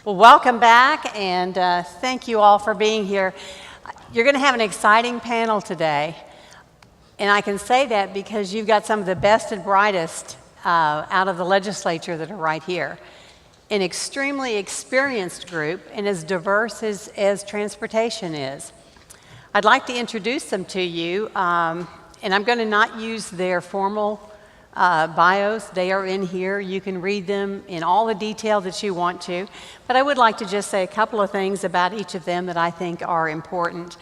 Well, welcome back, and thank you all for being here. You're going to have an exciting panel today, and I can say that because you've got some of the best and brightest out of the legislature that are right here. An extremely experienced group and as diverse as transportation is. I'd like to introduce them to you, and I'm going to not use their formal bios. They are in here. You can read them in all the detail that you want to. But I would like to just say a couple of things about each of them that I think are important.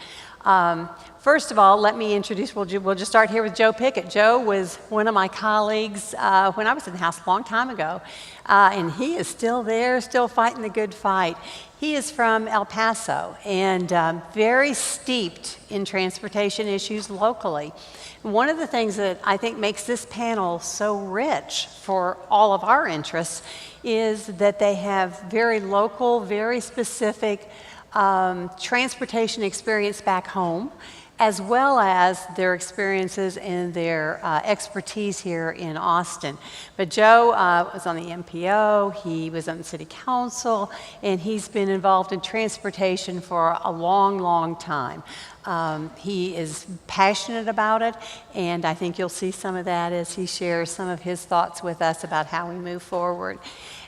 First of all, let me introduce, we'll just start here with Joe Pickett. Joe was one of my colleagues when I was in the House a long time ago, and he is still there, still fighting the good fight. He is from El Paso and very steeped in transportation issues locally. One of the things that I think makes this panel so rich for all of our interests is that they have very local, very specific transportation experience back home, as well as their experiences and their expertise here in Austin. But Joe was on the MPO, he was on the City Council, and he's been involved in transportation for a long, long time. He is passionate about it, and I think you'll see some of that as he shares some of his thoughts with us about how we move forward.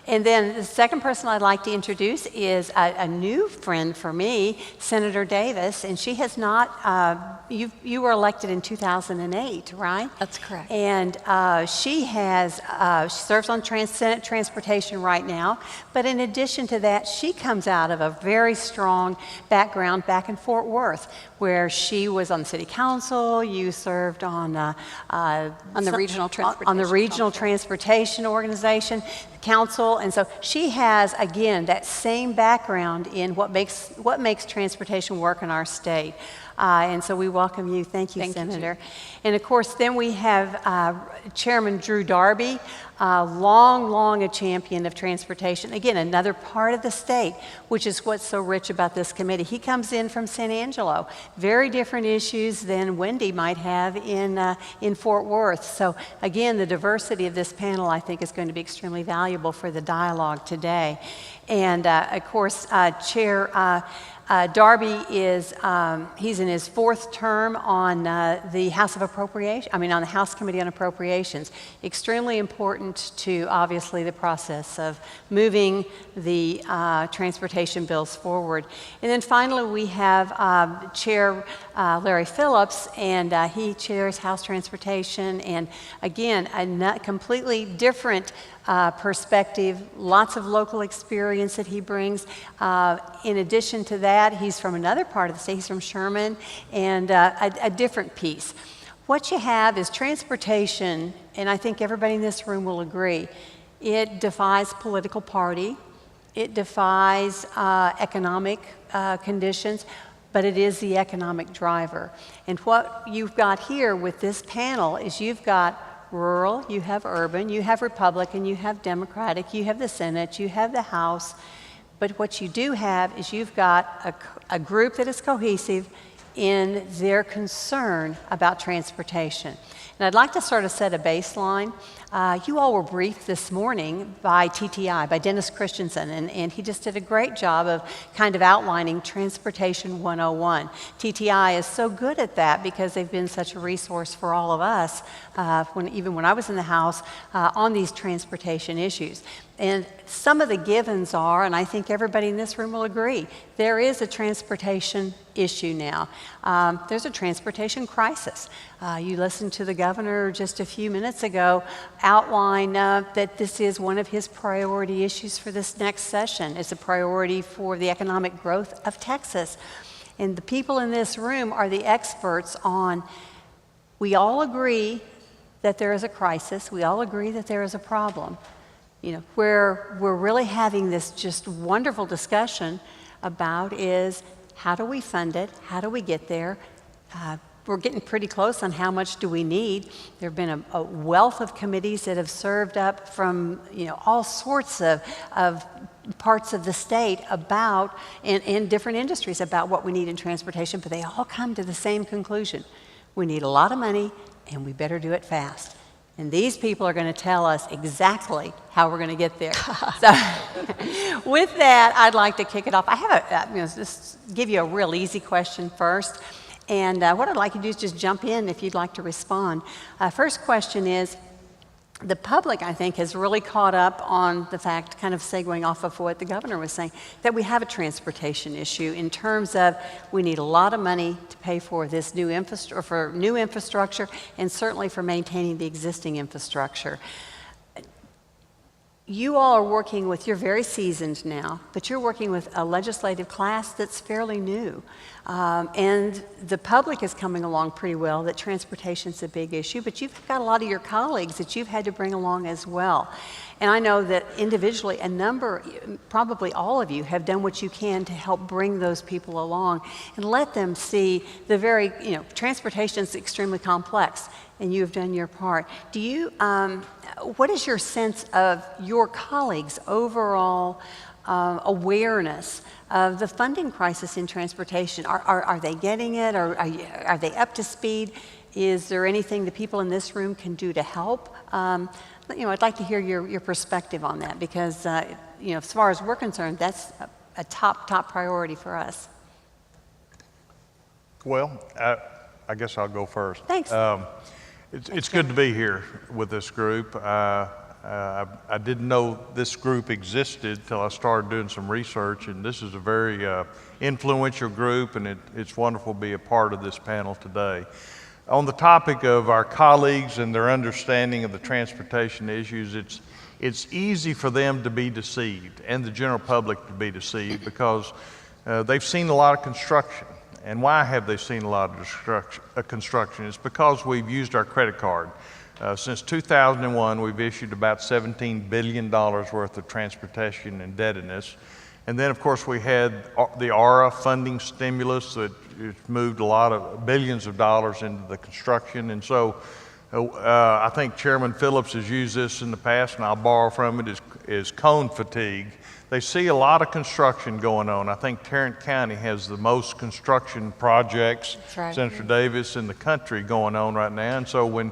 And then the second person I'd like to introduce is a new friend for me, Senator Davis, and she has not, you were elected in 2008, right? That's correct. And she serves on Senate Transportation right now, but in addition to that, she comes out of a very strong background back in Fort Worth, where she was on the City Council, you served on the Regional Transportation on the Regional Transportation Organization, Council, and so she has, again, that same background in what makes transportation work in our state. And so we welcome you. Thank you, Senator. And of course, then we have Chairman Drew Darby, long a champion of transportation. Again, another part of the state, which is what's so rich about this committee. He comes in from San Angelo. Very different issues than Wendy might have in Fort Worth. So again, the diversity of this panel, I think, is going to be extremely valuable for the dialogue today. And of course, Chair Darby he's in his fourth term on the House Committee on Appropriations. Extremely important to, obviously, the process of moving the transportation bills forward. And then finally, we have Chair Larry Phillips, and he chairs House Transportation, and again, a completely different perspective, lots of local experience that he brings. In addition to that, he's from another part of the state. He's from Sherman, and a different piece. What you have is transportation, and I think everybody in this room will agree, it defies political party, it defies economic conditions, but it is the economic driver. And what you've got here with this panel is you've got rural, you have urban, you have Republican, you have Democratic, you have the Senate, you have the House. But what you do have is you've got a group that is cohesive in their concern about transportation. And I'd like to sort of set a baseline. You all were briefed this morning by TTI, by Dennis Christensen, and he just did a great job of kind of outlining Transportation 101. TTI is so good at that because they've been such a resource for all of us, even when I was in the House, on these transportation issues. And some of the givens are, and I think everybody in this room will agree, there is a transportation issue now. There's a transportation crisis. You listened to the governor just a few minutes ago outline that this is one of his priority issues for this next session. It's a priority for the economic growth of Texas. And the people in this room are the experts on, we all agree that there is a crisis. We all agree that there is a problem. You know, where we're really having this just wonderful discussion about is how do we fund it? How do we get there? We're getting pretty close on how much do we need. There have been a wealth of committees that have served up from all sorts of parts of the state about, in different industries, about what we need in transportation, but they all come to the same conclusion. We need a lot of money, and we better do it fast. And these people are going to tell us exactly how we're going to get there. So with that, I'd like to kick it off. I have just give you a real easy question first. And what I'd like you to do is just jump in if you'd like to respond. First question is, the public, I think, has really caught up on the fact, kind of segueing off of what the governor was saying, that we have a transportation issue in terms of we need a lot of money to pay for this new infrastructure, and certainly for maintaining the existing infrastructure. You all are working with, you're very seasoned now, but you're working with a legislative class that's fairly new. And the public is coming along pretty well, that transportation's a big issue, but you've got a lot of your colleagues that you've had to bring along as well. And I know that individually, probably all of you, have done what you can to help bring those people along and let them see the very, transportation is extremely complex, and you have done your part. Do you, what is your sense of your colleagues' overall awareness of the funding crisis in transportation? Are they getting it? Are they up to speed? Is there anything the people in this room can do to help? I'd like to hear your perspective on that, because as far as we're concerned, that's a top priority for us. Well, I guess I'll go first. Thanks. It's good to be here with this group. I didn't know this group existed till I started doing some research, and this is a very influential group, and it's wonderful to be a part of this panel today. On the topic of our colleagues and their understanding of the transportation issues, it's easy for them to be deceived, and the general public to be deceived, because they've seen a lot of construction. And why have they seen a lot of construction? It's because we've used our credit card. Since 2001, we've issued about $17 billion worth of transportation indebtedness. And then, of course, we had the ARA funding stimulus that moved a lot of billions of dollars into the construction. And so I think Chairman Phillips has used this in the past, and I'll borrow from it, is cone fatigue. They see a lot of construction going on. I think Tarrant County has the most construction projects, right, Senator Davis, in the country going on right now. And so when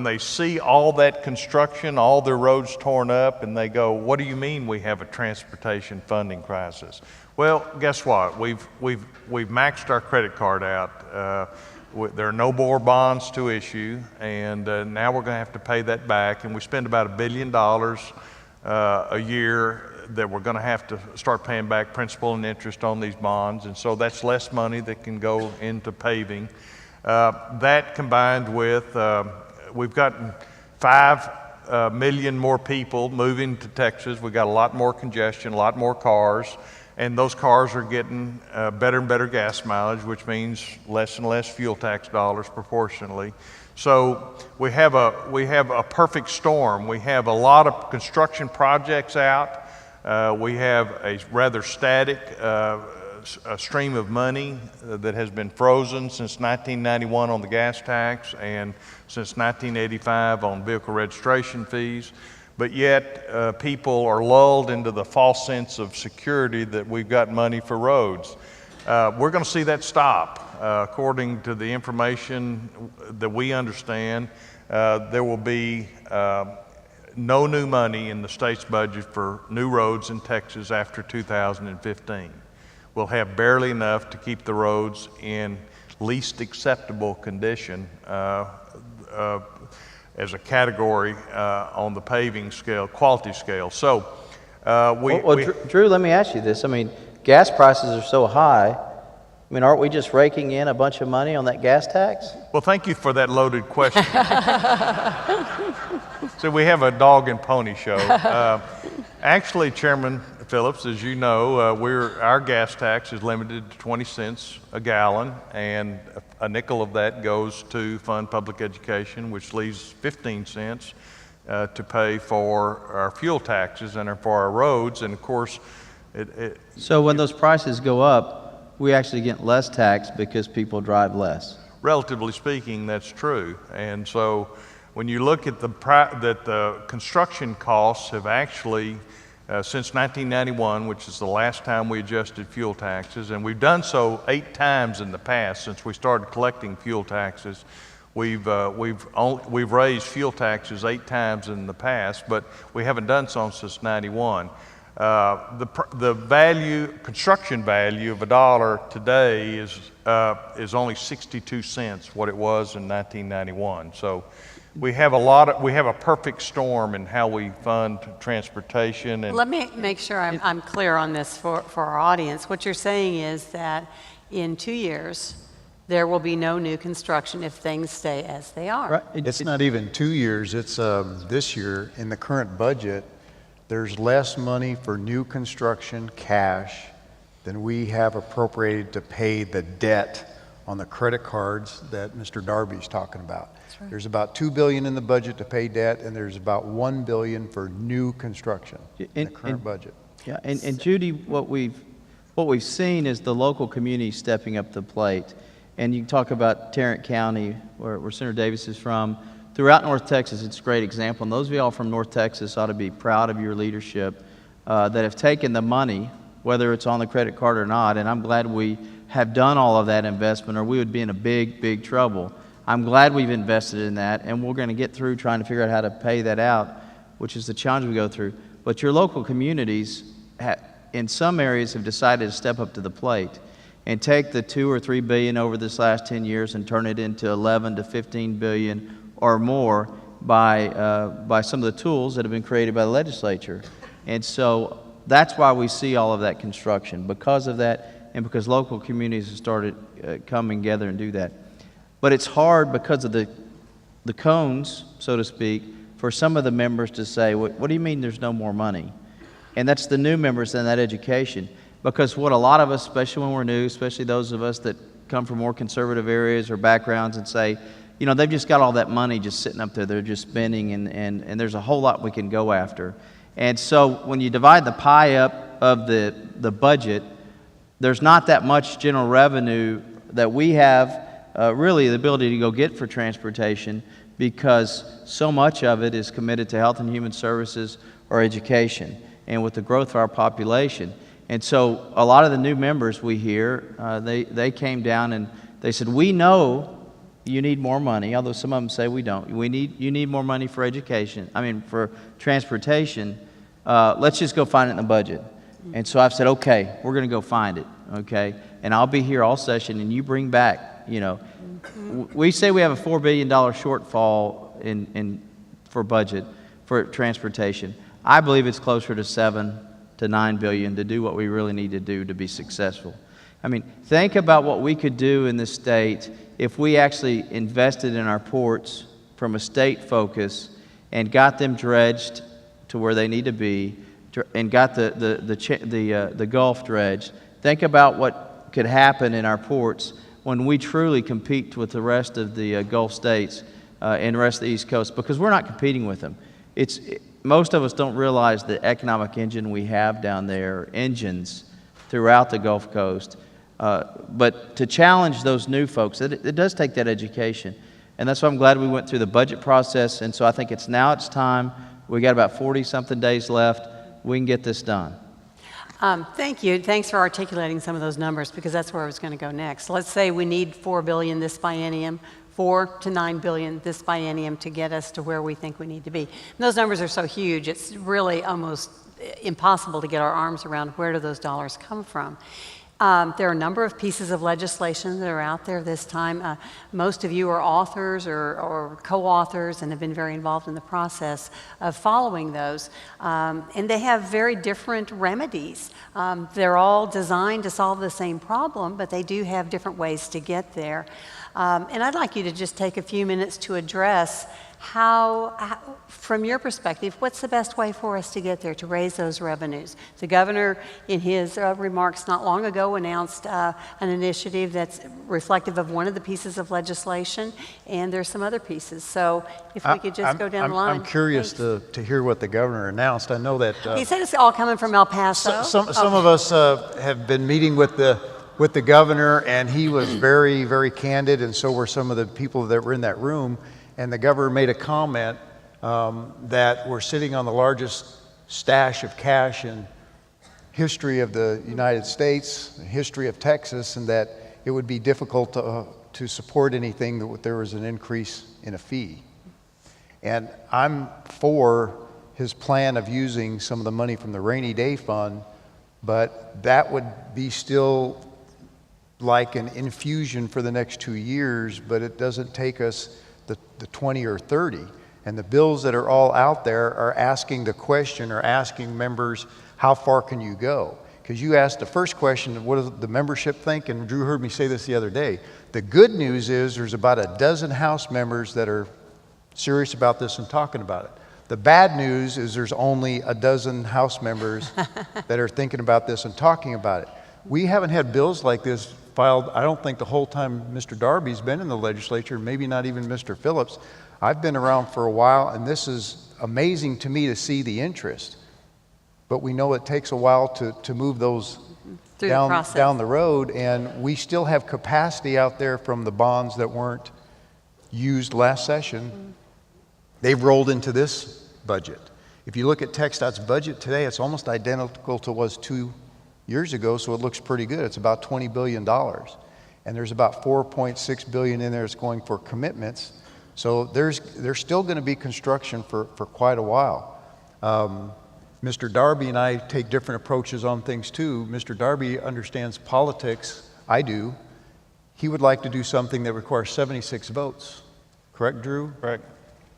they see all that construction, all their roads torn up, and they go, "What do you mean we have a transportation funding crisis?" Well, guess what? We've maxed our credit card out. There are no more bonds to issue, and now we're going to have to pay that back. And we spend about $1 billion a year that we're going to have to start paying back principal and interest on these bonds, and so that's less money that can go into paving. That combined with we've gotten 5 million more people moving to Texas. We've got a lot more congestion, a lot more cars, and those cars are getting better and better gas mileage, which means less and less fuel tax dollars proportionally. So we have a perfect storm. We have a lot of construction projects out. We have a rather static a stream of money that has been frozen since 1991 on the gas tax and since 1985 on vehicle registration fees. But yet people are lulled into the false sense of security that we've got money for roads. We're going to see that stop. According to the information that we understand, there will be no new money in the state's budget for new roads in Texas after 2015. We'll have barely enough to keep the roads in least acceptable condition as a category on the paving scale, quality scale. So Drew, let me ask you this. I mean, gas prices are so high. I mean, aren't we just raking in a bunch of money on that gas tax? Well, thank you for that loaded question. So we have a dog and pony show. Actually, Chairman Phillips, as you know, our gas tax is limited to 20 cents a gallon, and a nickel of that goes to fund public education, which leaves 15 cents to pay for our fuel taxes and for our roads. And of course, so when those prices go up, we actually get less tax because people drive less. Relatively speaking, that's true. And so when you look at that the construction costs have actually, since 1991, which is the last time we adjusted fuel taxes, and we've done so 8 times in the past since we started collecting fuel taxes, We've raised fuel taxes 8 times in the past, but we haven't done so since '91. The construction value of $1 today is only 62 cents, what it was in 1991. So we have a perfect storm in how we fund transportation. And Let me make sure I'm clear on this for our audience. What you're saying is that in 2 years, there will be no new construction if things stay as they are. Right. It's not even 2 years, it's this year. In the current budget, there's less money for new construction cash than we have appropriated to pay the debt on the credit cards that Mr. Darby's talking about. right. There's about $2 billion in the budget to pay debt, and there's about $1 billion for new construction in the current budget. Yeah, and Judy, what we've seen is the local community stepping up to the plate. And you can talk about Tarrant County, where Senator Davis is from. Throughout North Texas, it's a great example. And those of y'all from North Texas ought to be proud of your leadership that have taken the money, whether it's on the credit card or not. And I'm glad we have done all of that investment, or we would be in a big, big trouble. I'm glad we've invested in that, and we're going to get through trying to figure out how to pay that out, which is the challenge we go through. But your local communities, in some areas, have decided to step up to the plate and take the $2 or $3 billion over this last 10 years and turn it into 11 to 15 billion or more by some of the tools that have been created by the legislature. And so that's why we see all of that construction, because of that, and because local communities have started coming together and do that. But it's hard because of the cones, so to speak, for some of the members to say, what do you mean there's no more money? And that's the new members in that education. Because what a lot of us, especially when we're new, especially those of us that come from more conservative areas or backgrounds and say, you know, they've just got all that money just sitting up there, they're just spending, and there's a whole lot we can go after. And so when you divide the pie up of the budget, there's not that much general revenue that we have really the ability to go get for transportation, because so much of it is committed to health and human services or education, and with the growth of our population. And so a lot of the new members we hear, they came down and they said, we know you need more money, although some of them say we don't. You need more money for education, for transportation. Let's just go find it in the budget. And so I've said, okay, we're going to go find it, okay? And I'll be here all session, and you bring back, we say we have a $4 billion shortfall for budget for transportation. I believe it's closer to 7 to 9 billion to do what we really need to do to be successful. Think about what we could do in this state if we actually invested in our ports from a state focus and got them dredged to where they need to be, and got the Gulf dredged. Think about what could happen in our ports when we truly compete with the rest of the Gulf states and the rest of the East Coast, because we're not competing with them. Most of us don't realize the economic engine we have down there, engines throughout the Gulf Coast. But to challenge those new folks, it does take that education. And that's why I'm glad we went through the budget process. And so I think it's time. We got about 40-something days left. We can get this done. Thank you. Thanks for articulating some of those numbers, because that's where I was going to go next. Let's say we need $4 billion this biennium, 4 to 9 billion this biennium to get us to where we think we need to be. And those numbers are so huge, it's really almost impossible to get our arms around where do those dollars come from. There are a number of pieces of legislation that are out there this time. Most of you are authors or co-authors and have been very involved in the process of following those. And they have very different remedies. They're all designed to solve the same problem, but they do have different ways to get there. And I'd like you to just take a few minutes to address how, from your perspective, what's the best way for us to get there, to raise those revenues? The governor, in his remarks not long ago, announced an initiative that's reflective of one of the pieces of legislation, and there's some other pieces. So if we could just go down the line. I'm curious to hear what the governor announced. I know that... he said it's all coming from El Paso. Some of us have been meeting with the governor, and he was very, very candid, and so were some of the people that were in that room. And the governor made a comment that we're sitting on the largest stash of cash in history of the United States, history of Texas, and that it would be difficult to to support anything that there was an increase in a fee. And I'm for his plan of using some of the money from the rainy day fund, but that would be still like an infusion for the next 2 years, but it doesn't take us the 20 or 30. And the bills that are all out there are asking the question, or asking members, how far can you go? Because you asked the first question, what does the membership think? And Drew heard me say this the other day. The good news is there's about a dozen House members that are serious about this and talking about it. The bad news is there's only a dozen House members that are thinking about this and talking about it. We haven't had bills like this filed, I don't think, the whole time Mr. Darby's been in the legislature, maybe not even Mr. Phillips. I've been around for a while, and this is amazing to me to see the interest. But we know it takes a while to move those down the road, and we still have capacity out there from the bonds that weren't used last session. They've rolled into this budget. If you look at TxDOT's budget today, it's almost identical to what was 2 years ago, so it looks pretty good. It's about $20 billion. And there's about $4.6 billion in there that's going for commitments. So there's still going to be construction for quite a while. Mr. Darby and I take different approaches on things too. Mr. Darby understands politics. I do. He would like to do something that requires 76 votes. Correct, Drew? Correct.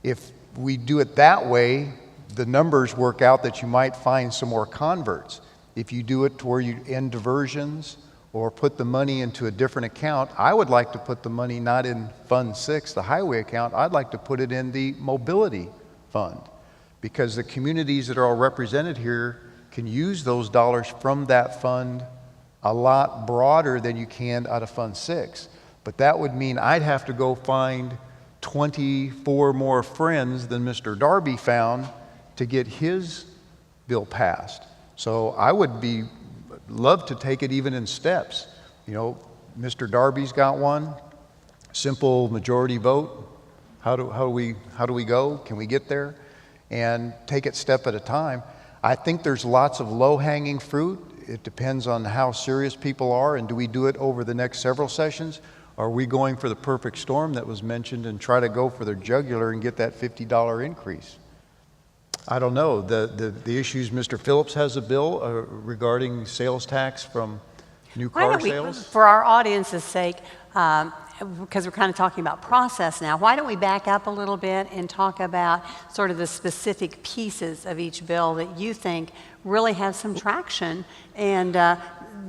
If we do it that way, the numbers work out that you might find some more converts. If you do it to where you end diversions or put the money into a different account, I would like to put the money not in Fund 6, the highway account. I'd like to put it in the mobility fund, because the communities that are all represented here can use those dollars from that fund a lot broader than you can out of Fund 6. But that would mean I'd have to go find 24 more friends than Mr. Darby found to get his bill passed. So I would love to take it even in steps. You know, Mr. Darby's got one, simple majority vote. How do we go? Can we get there? And take it step at a time. I think there's lots of low-hanging fruit. It depends on how serious people are, and do we do it over the next several sessions? Are we going for the perfect storm that was mentioned and try to go for the jugular and get that $50 increase? I don't know. The issues, Mr. Phillips has a bill regarding sales tax from new car sales. For our audience's sake, because we're kind of talking about process now, why don't we back up a little bit and talk about sort of the specific pieces of each bill that you think really have some traction, and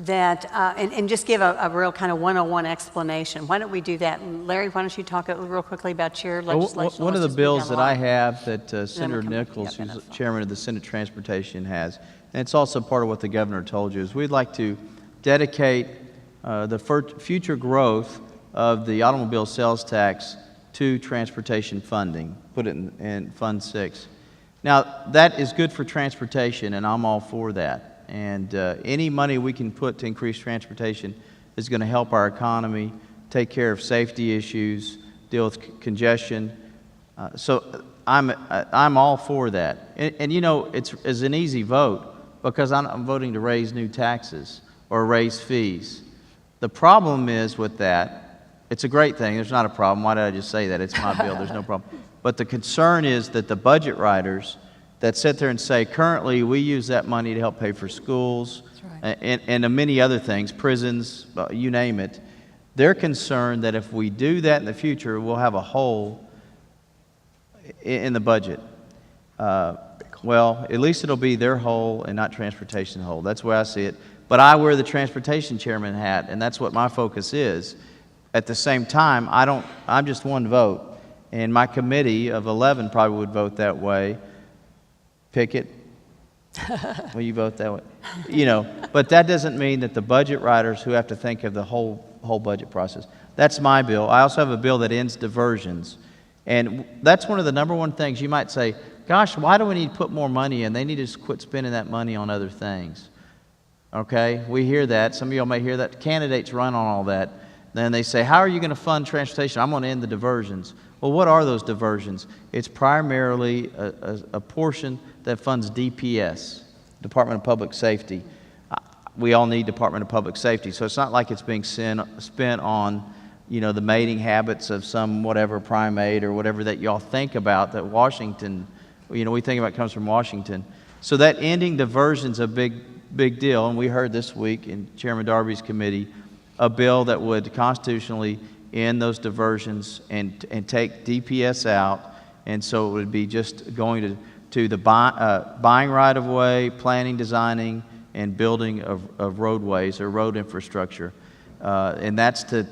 and just give a real kind of 101 explanation. Why don't we do that? And Larry, why don't you talk real quickly about your legislation? One of the bills that I have that Senator Nichols, who's chairman of the Senate Transportation, has, and it's also part of what the governor told you, is we'd like to dedicate the future growth of the automobile sales tax to transportation funding, put it in Fund 6. Now, that is good for transportation, and I'm all for that. And any money we can put to increase transportation is going to help our economy, take care of safety issues, deal with congestion. So I'm all for that. And you know, it's an easy vote because I'm voting to raise new taxes or raise fees. The problem is with that, it's a great thing. There's not a problem. Why did I just say that? It's my bill. There's no problem. But the concern is that the budget writers that sit there and say, currently we use that money to help pay for schools and many other things, prisons, you name it. They're concerned that if we do that in the future, we'll have a hole in the budget. Well, at least it'll be their hole and not transportation hole. That's the way I see it. But I wear the transportation chairman hat, and that's what my focus is. At the same time, I'm just one vote, and my committee of 11 probably would vote that way. Pickett, will you vote that way? You know, but that doesn't mean that the budget writers who have to think of the whole budget process. That's my bill. I also have a bill that ends diversions, and that's one of the number one things. You might say, gosh, why do we need to put more money in? They need to quit spending that money on other things. Okay, we hear that. Some of y'all may hear that. Candidates run on all that. Then they say, how are you going to fund transportation? I'm going to end the diversions. Well, what are those diversions? It's primarily a portion that funds DPS, Department of Public Safety. We all need Department of Public Safety, so it's not like it's being spent on you know, the mating habits of some whatever primate or whatever that y'all think about that Washington, you know, we think about comes from Washington. So that ending diversion's a big deal, and we heard this week in Chairman Darby's committee a bill that would constitutionally end those diversions and take DPS out, and so it would be just going to the buying right-of-way, planning, designing, and building of roadways or road infrastructure, and that's to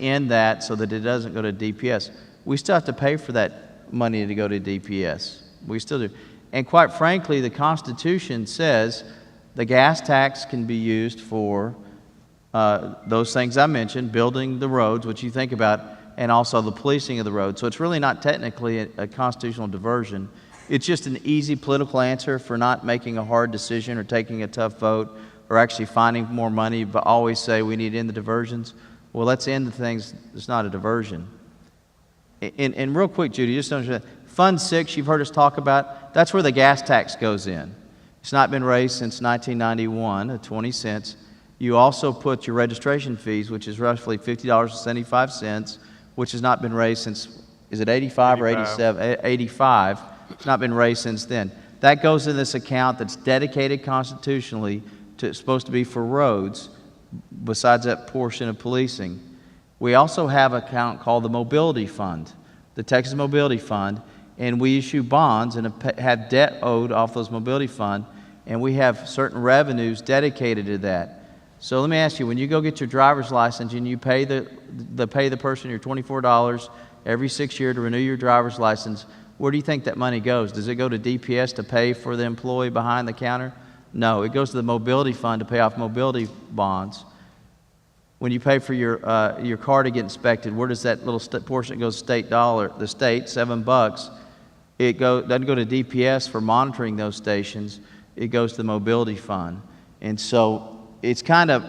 end that so that it doesn't go to DPS. We still have to pay for that money to go to DPS. We still do. And quite frankly, the Constitution says the gas tax can be used for those things I mentioned, building the roads, which you think about, and also the policing of the roads. So it's really not technically a constitutional diversion. It's just an easy political answer for not making a hard decision or taking a tough vote or actually finding more money, but always say we need to end the diversions. Well, let's end the things that's not a diversion. And real quick, Judy, just to understand, Fund 6, you've heard us talk about, that's where the gas tax goes in. It's not been raised since 1991 at 20 cents. You also put your registration fees, which is roughly $50.75, which has not been raised since, is it 85 or 87? 85. It's not been raised since then. That goes in this account that's dedicated constitutionally to, supposed to be for roads, besides that portion of policing. We also have an account called the Mobility Fund, the Texas Mobility Fund, and we issue bonds and have debt owed off those Mobility Fund, and we have certain revenues dedicated to that. So let me ask you, when you go get your driver's license and you pay the person your $24 every 6 years to renew your driver's license, where do you think that money goes? Does it go to DPS to pay for the employee behind the counter? No, it goes to the Mobility Fund to pay off mobility bonds. When you pay for your car to get inspected, where does that little portion that goes state dollar, the state, $7? It doesn't go to DPS for monitoring those stations. It goes to the Mobility Fund. And so it's kind of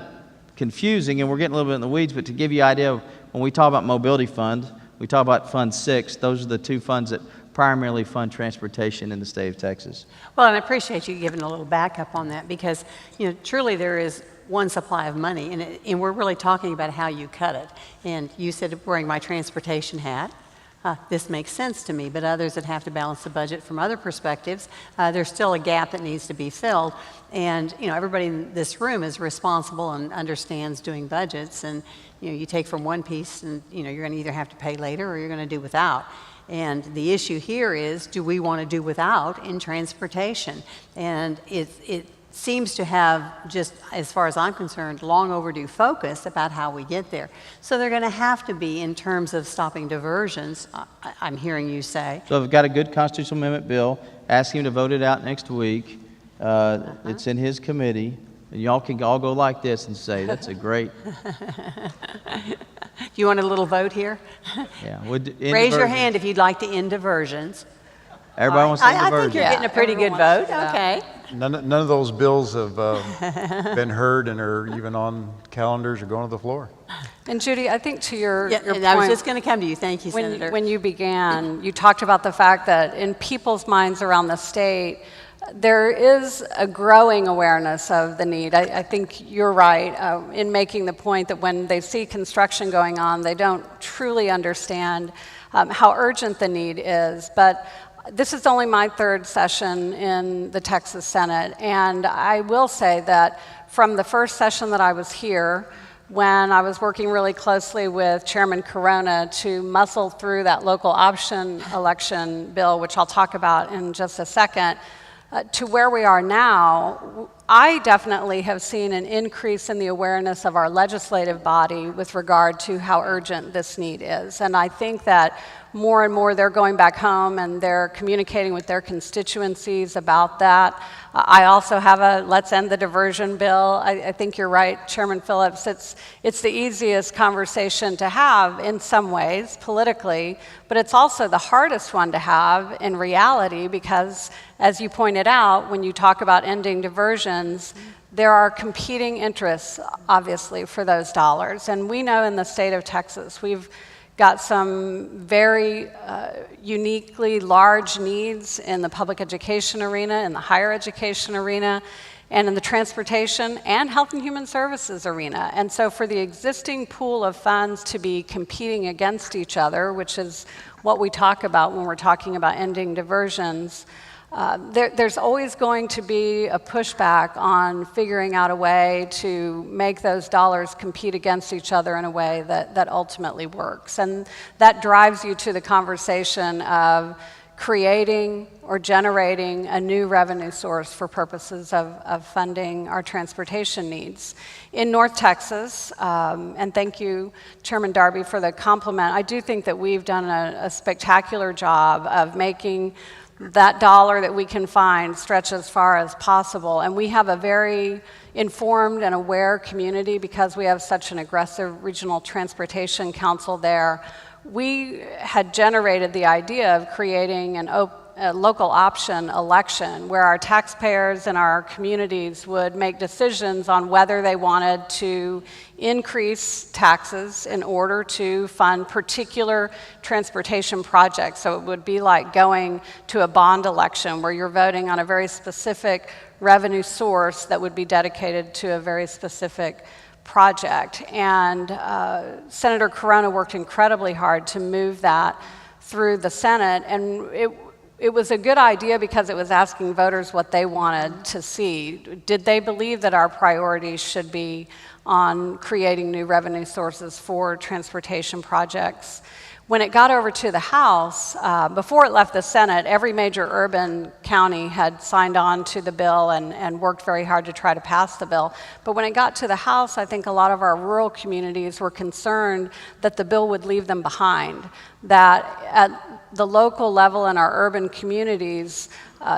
confusing, and we're getting a little bit in the weeds, but to give you an idea of when we talk about Mobility Fund, we talk about Fund 6, those are the two funds that primarily fund transportation in the state of Texas. Well, and I appreciate you giving a little backup on that because, you know, truly there is one supply of money, and we're really talking about how you cut it. And you said wearing my transportation hat. This makes sense to me, but others that have to balance the budget from other perspectives, there's still a gap that needs to be filled. And, you know, everybody in this room is responsible and understands doing budgets. And, you know, you take from one piece and, you know, you're going to either have to pay later or you're going to do without. And the issue here is, do we want to do without in transportation? And it seems to have, just as far as I'm concerned, long overdue focus about how we get there. So they're going to have to be in terms of stopping diversions, I'm hearing you say. So I've got a good constitutional amendment bill. Ask him to vote it out next week. It's in his committee. And y'all can all go like this and say, that's a great... You want a little vote here? Yeah. Raise your hand if you'd like to end diversions. Everybody wants to end I think diversions. you're getting a pretty good vote. Okay. None of those bills have been heard and are even on calendars or going to the floor. And Judy, I think to your Yeah, point, and I was just going to come to you. Thank you, when, Senator. when you began, you talked about the fact that in people's minds around the state, there is a growing awareness of the need. I think you're right in making the point that when they see construction going on, they don't truly understand how urgent the need is. But this is only my third session in the Texas Senate, and I will say that from the first session that I was here, when I was working really closely with Chairman Corona to muscle through that local option election bill, which I'll talk about in just a second, to where we are now, I definitely have seen an increase in the awareness of our legislative body with regard to how urgent this need is. And I think that more and more they're going back home and they're communicating with their constituencies about that. I also have a Let's End the Diversion bill. I think you're right, Chairman Phillips. It's the easiest conversation to have in some ways politically, but it's also the hardest one to have in reality because, as you pointed out, when you talk about ending diversions, there are competing interests, obviously, for those dollars. And we know in the state of Texas, we've got some very uniquely large needs in the public education arena, in the higher education arena, and in the transportation and health and human services arena. And so for the existing pool of funds to be competing against each other, which is what we talk about when we're talking about ending diversions, there's always going to be a pushback on figuring out a way to make those dollars compete against each other in a way that ultimately works. And that drives you to the conversation of creating or generating a new revenue source for purposes of funding our transportation needs. In North Texas, and thank you, Chairman Darby, for the compliment, I do think that we've done a spectacular job of making that dollar that we can find stretch as far as possible. And we have a very informed and aware community because we have such an aggressive regional transportation council there. We had generated the idea of creating a local option election where our taxpayers and our communities would make decisions on whether they wanted to increase taxes in order to fund particular transportation projects. So it would be like going to a bond election where you're voting on a very specific revenue source that would be dedicated to a very specific project. And Senator Corona worked incredibly hard to move that through the Senate, and it was a good idea because it was asking voters what they wanted to see. Did they believe that our priorities should be on creating new revenue sources for transportation projects? When it got over to the House, before it left the Senate, every major urban county had signed on to the bill and worked very hard to try to pass the bill. But when it got to the House, I think a lot of our rural communities were concerned that the bill would leave them behind, that at the local level in our urban communities,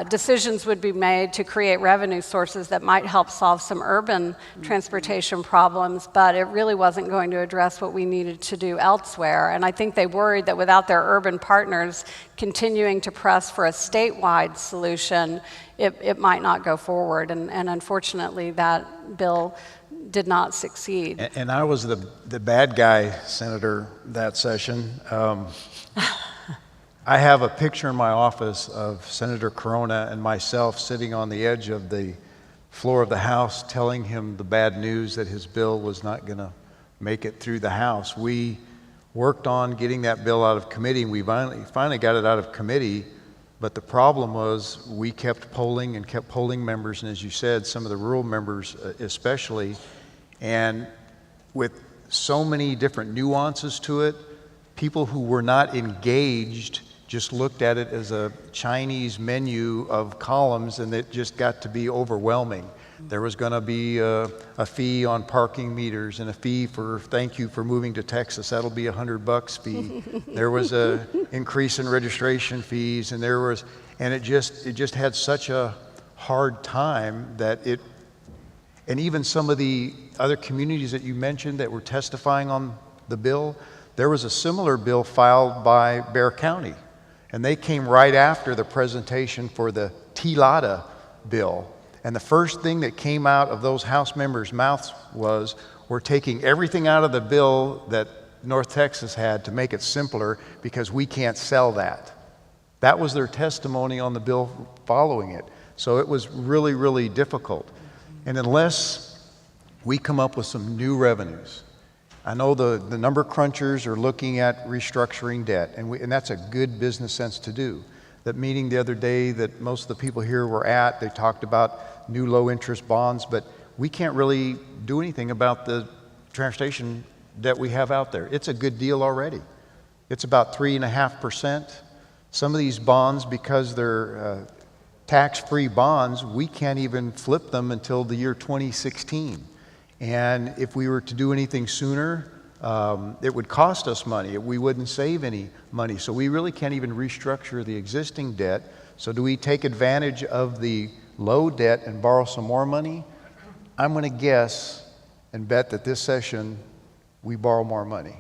decisions would be made to create revenue sources that might help solve some urban transportation problems, but it really wasn't going to address what we needed to do elsewhere. And I think they worried that without their urban partners continuing to press for a statewide solution, it might not go forward. And unfortunately, that bill did not succeed. And I was the bad guy, Senator, that session. I have a picture in my office of Senator Corona and myself sitting on the edge of the floor of the House telling him the bad news that his bill was not going to make it through the House. We worked on getting that bill out of committee, and we finally got it out of committee, but the problem was we kept polling members, and as you said, some of the rural members especially, and with so many different nuances to it, people who were not engaged just looked at it as a Chinese menu of columns, and it just got to be overwhelming. There was going to be a fee on parking meters and a fee for thank you for moving to Texas. That'll be $100 fee. There was a increase in registration fees, and it just had such a hard time that and even some of the other communities that you mentioned that were testifying on the bill, there was a similar bill filed by Bexar County, and they came right after the presentation for the TLATA bill. And the first thing that came out of those House members' mouths was, we're taking everything out of the bill that North Texas had to make it simpler because we can't sell that. That was their testimony on the bill following it. So it was really, really difficult. And unless we come up with some new revenues, I know the number crunchers are looking at restructuring debt, and that's a good business sense to do. That meeting the other day that most of the people here were at, they talked about new low interest bonds, but we can't really do anything about the transportation debt we have out there. It's a good deal already. It's about 3.5%. Some of these bonds, because they're tax-free bonds, we can't even flip them until the year 2016. And if we were to do anything sooner, it would cost us money. We wouldn't save any money. So we really can't even restructure the existing debt. So do we take advantage of the low debt and borrow some more money? I'm going to guess and bet that this session we borrow more money.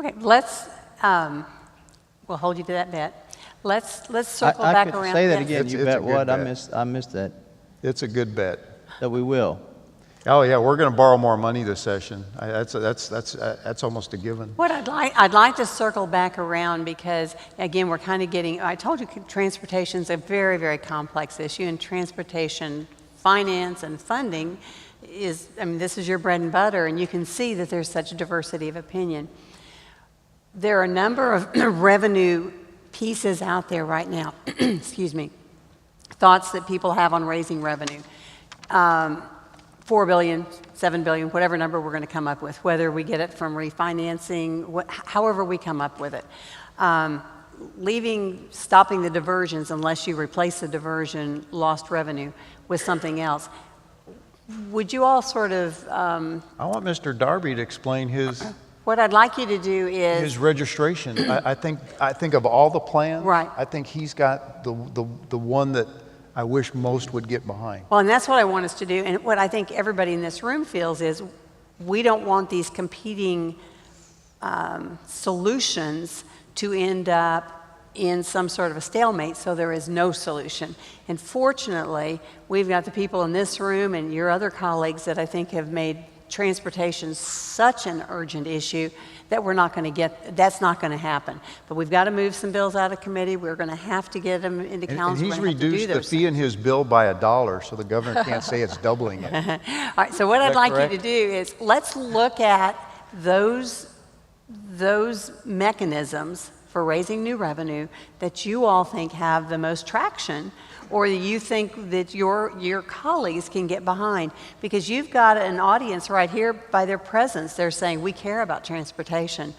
Okay, let's, we'll hold you to that bet. Let's circle I back could around. say that Yes. again. It's You a bet good what? bet. I missed that. It's a good bet. That we will. Oh yeah, we're going to borrow more money this session. That's almost a given. What I'd like to circle back around because, again, we're kind of getting, I told you transportation is a very, very complex issue, and transportation finance and funding is, I mean, this is your bread and butter, and you can see that there's such a diversity of opinion. There are a number of revenue pieces out there right now, excuse me, thoughts that people have on raising revenue. 4 billion, 7 billion, whatever number we're going to come up with, whether we get it from refinancing, however we come up with it. Stopping the diversions unless you replace the diversion, lost revenue, with something else. Would you all sort of... I want Mr. Darby to explain his what I'd like you to do is... his registration. I think of all the plans, Right. I think he's got the one that I wish most would get behind. Well, and that's what I want us to do. And what I think everybody in this room feels is we don't want these competing solutions to end up in some sort of a stalemate, so there is no solution. And fortunately, we've got the people in this room and your other colleagues that I think have made transportation such an urgent issue that we're not going to get, that's not going to happen. But we've got to move some bills out of committee. We're going to have to get them into And council. he's We're gonna have to do reduced the those fee in his bill by $1, so the governor can't say it's doubling it. All right, so what I'd that like correct? you to do is let's look at those mechanisms for raising new revenue that you all think have the most traction, or that you think that your colleagues can get behind, because you've got an audience right here by their presence. They're saying we care about transportation,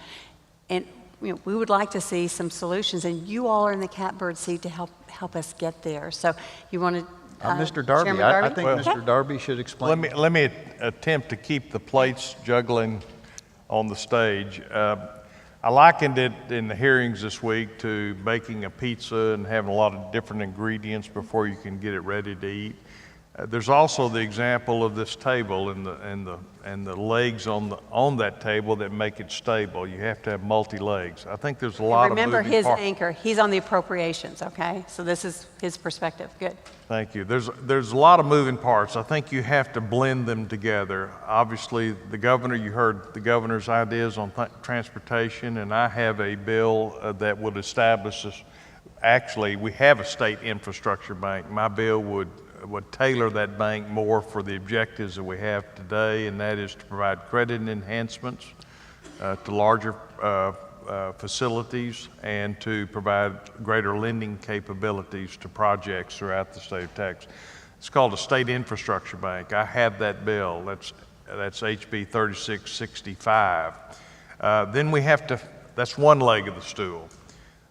and we would like to see some solutions, and you all are in the catbird seat to help us get there. So you want to, Mr. Darby, Chairman I Darby? think Well- Mr. Darby should explain. Let me attempt to keep the plates juggling on the stage. I likened it in the hearings this week to baking a pizza and having a lot of different ingredients before you can get it ready to eat. There's also the example of this table and the legs on that table that make it stable. You have to have multi-legs. I think there's a lot remember of moving his parts. anchor. He's on the appropriations, okay? So this is his perspective. Good. Thank you. There's a lot of moving parts. I think you have to blend them together. Obviously, the governor, you heard the governor's ideas on transportation, and I have a bill that would establish this. Actually, we have a state infrastructure bank. My bill would tailor that bank more for the objectives that we have today, and that is to provide credit enhancements to larger facilities and to provide greater lending capabilities to projects throughout the state of Texas. It's called a state infrastructure bank. I have that bill. That's HB 3665. Then we have to, that's one leg of the stool.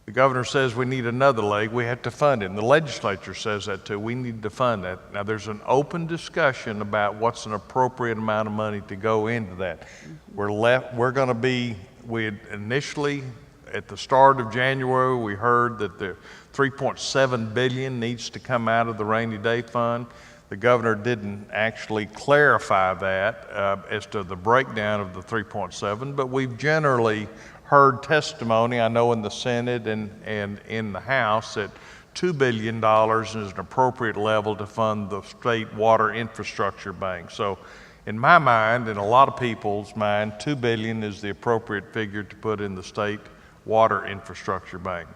The governor says we need another leg. We have to fund it. And the legislature says that too. We need to fund that. Now, there's an open discussion about what's an appropriate amount of money to go into that. We're going to be, we had initially, at the start of January, we heard that the $3.7 billion needs to come out of the rainy day fund. The governor didn't actually clarify that as to the breakdown of the 3.7, but we've generally heard testimony, I know in the Senate and in the House, that $2 billion is an appropriate level to fund the state water infrastructure bank. So in my mind, and a lot of people's mind, $2 billion is the appropriate figure to put in the state water infrastructure bank.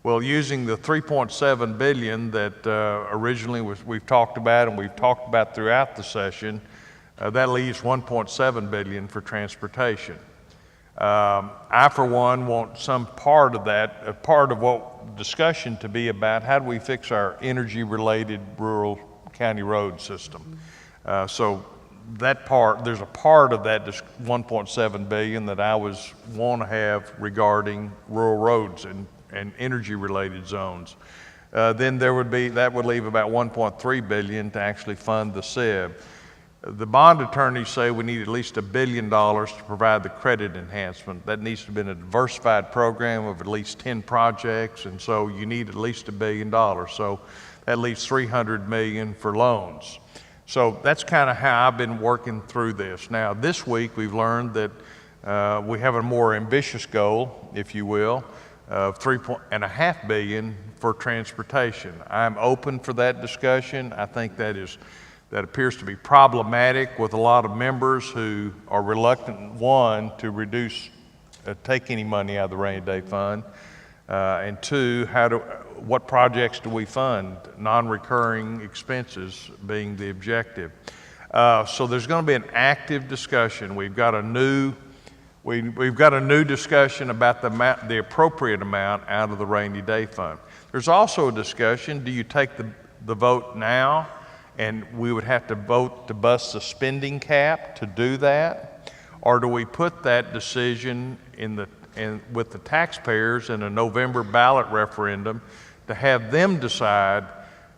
Well, using the $3.7 billion that originally we've talked about and we've talked about throughout the session, that leaves $1.7 billion for transportation. I, for one, want some part of that, a part of what discussion to be about how do we fix our energy-related rural county road system. So that part, there's a part of that $1.7 billion that I want to have regarding rural roads and energy-related zones. Then that would leave about $1.3 billion to actually fund the SIB. The bond attorneys say we need at least $1 billion to provide the credit enhancement. That needs to have been a diversified program of at least 10 projects, and so you need at least $1 billion. So that leaves $300 million for loans. So that's kind of how I've been working through this. Now, this week we've learned that we have a more ambitious goal, if you will, of $3.5 billion for transportation. I'm open for that discussion. I think that appears to be problematic with a lot of members who are reluctant, one, to take any money out of the rainy day fund, and two, what projects do we fund? Non-recurring expenses being the objective. So there's going to be an active discussion. We've got a new discussion about the appropriate amount out of the rainy day fund. There's also a discussion, do you take the vote now, and we would have to vote to bust the spending cap to do that? Or do we put that decision with the taxpayers in a November ballot referendum to have them decide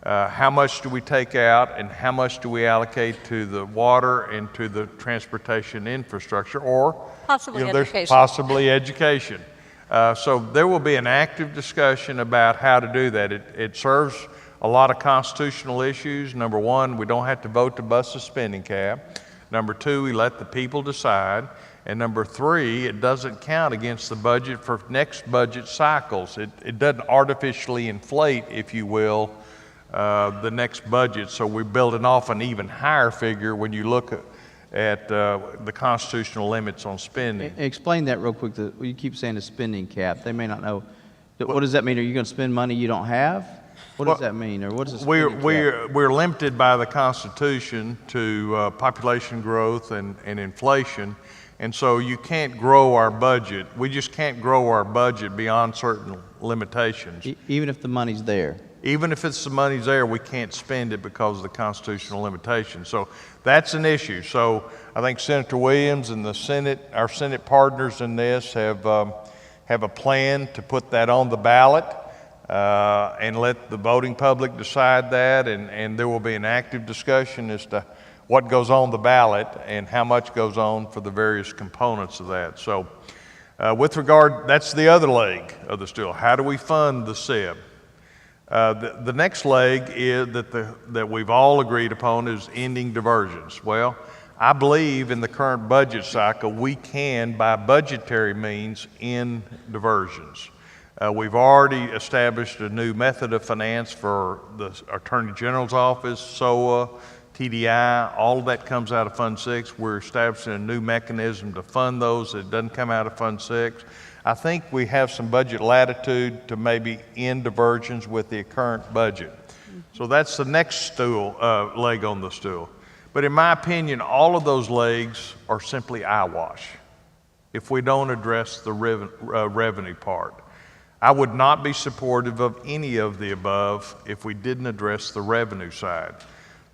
how much do we take out and how much do we allocate to the water and to the transportation infrastructure, or Possibly there's education. possibly education. So there will be an active discussion about how to do that. It serves a lot of constitutional issues. Number one, we don't have to vote to bust the spending cap. Number two, we let the people decide. And number three, it doesn't count against the budget for next budget cycles. It doesn't artificially inflate, if you will, the next budget. So we're building off an even higher figure when you look at the constitutional limits on spending. Explain that real quick. You keep saying the spending cap. They may not know. What does that mean? Are you going to spend money you don't have? What does that mean? Or what is the spending cap? We're limited by the Constitution to population growth and inflation. And so you can't grow our budget. We just can't grow our budget beyond certain limitations. Even if the money's there? Even if the money's there, we can't spend it because of the constitutional limitations. So that's an issue. So I think Senator Williams and the Senate, our Senate partners in this, have a plan to put that on the ballot and let the voting public decide that. And there will be an active discussion as to what goes on the ballot and how much goes on for the various components of that. So with regard, that's the other leg of the stool. How do we fund the SIB? The next leg is that we've all agreed upon is ending diversions. Well, I believe in the current budget cycle, we can, by budgetary means, end diversions. We've already established a new method of finance for the Attorney General's office, SOA, TDI, all of that comes out of Fund 6. We're establishing a new mechanism to fund those that doesn't come out of Fund 6. I think we have some budget latitude to maybe end diversions with the current budget. So that's the next leg on the stool. But in my opinion, all of those legs are simply eyewash if we don't address the revenue part. I would not be supportive of any of the above if we didn't address the revenue side.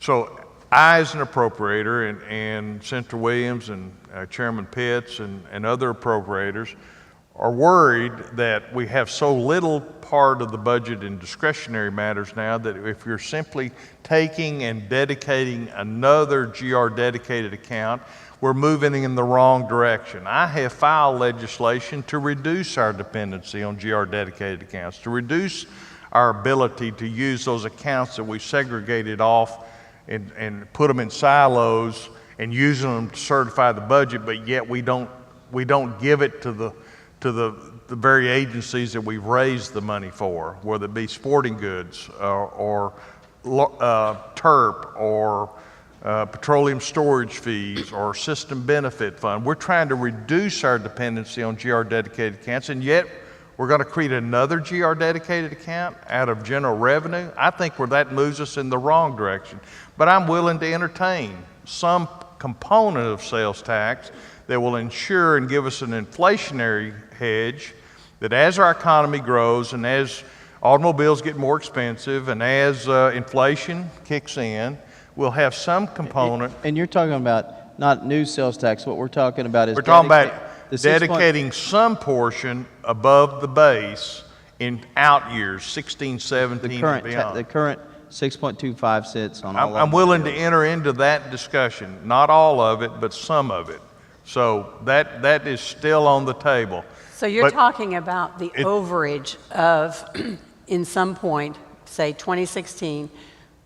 So I, as an appropriator, and Senator Williams and Chairman Pitts and other appropriators are worried that we have so little part of the budget in discretionary matters now that if you're simply taking and dedicating another GR dedicated account, we're moving in the wrong direction. I have filed legislation to reduce our dependency on GR dedicated accounts, to reduce our ability to use those accounts that we segregated off and put them in silos and using them to certify the budget, but yet we don't give it to the very agencies that we've raised the money for, whether it be sporting goods or TERP or petroleum storage fees or system benefit fund. We're trying to reduce our dependency on GR dedicated accounts, and yet we're going to create another GR dedicated account out of general revenue. I think where that moves us in the wrong direction. But I'm willing to entertain some component of sales tax that will ensure and give us an inflationary hedge that as our economy grows and as automobiles get more expensive and as inflation kicks in, we'll have some component. And you're talking about not new sales tax. What we're talking about is We're talking about dedicating some portion above the base in out years, 16, 17, and beyond. The current 6.25 cents on all I'm willing to enter into that discussion, not all of it, but some of it. So that is still on the table. So you're But talking about the overage of, in some point, say 2016,